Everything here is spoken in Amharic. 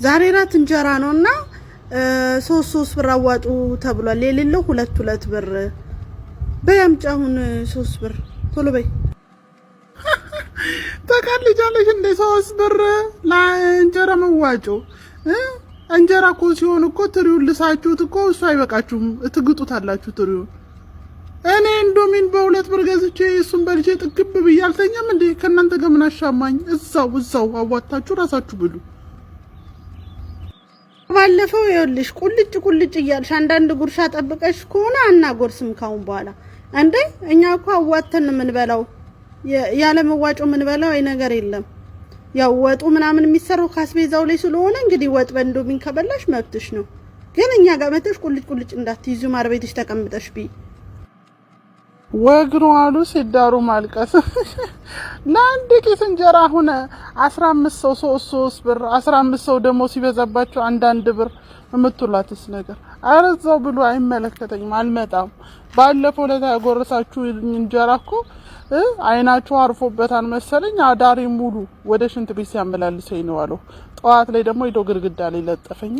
ዛሬ ራት እንጀራ ነውና 3 ብር አዋጡ ተብሏል። የሌለው 2 ብር በያምጫሁን 3 ብር ቶሎ በይ ተቀልጃለሽ እንደ 3 ብር ለእንጀራ መዋጮ እንጀራ እኮ ሲሆን እኮ ትሪውን ልሳችሁት እኮ እሱ አይበቃችሁም እትግጡታላችሁ ትሪውን። እኔ እንዶሚን በ2 ብር ገዝቼ እሱን በልቼ ጥግብ ብያልተኛም እንዴ ከናንተ ጋር ምን አሻማኝ? እዛው አዋጣችሁ ራሳችሁ ብሉ። ባለፈው ይኸውልሽ ቁልጭ እያልሽ አንዳንድ ጉርሻ ጠብቀሽ ከሆነ አናጎርስም ካሁን በኋላ እንዴ። እኛ እኮ አዋተን ምን በላው ያለ መዋጮ ምን በላው አይ ነገር የለም። ያው ወጡ ምናምን የሚሰራው ካስቤዛው ላይ ስለሆነ እንግዲህ ወጥ በእንዶሚን ከበላሽ መብትሽ ነው። ግን እኛ ጋር መተሽ ቁልጭ እንዳትይዙ ማርቤትሽ ተቀምጠሽ ቢ ወግሩ አሉ ሲዳሩ ማልቀስ። ለአንድ ኪስ እንጀራ ሆነ 15 ሰው 3 ብር 15 ሰው ደግሞ ሲበዛባቸው አንዳንድ ብር የምትሏትስ ነገር አረዛው ብሎ አይመለከተኝም አልመጣም። ባለፈው ለታጎረሳችሁ እንጀራ እኮ አይናችሁ አርፎበታል መሰለኝ አዳሪ ሙሉ ወደ ሽንት ቤት ሲያመላልሰኝ ነው አለው። ጠዋት ላይ ደግሞ ሄዶ ግድግዳ ላይ ለጠፈኝ።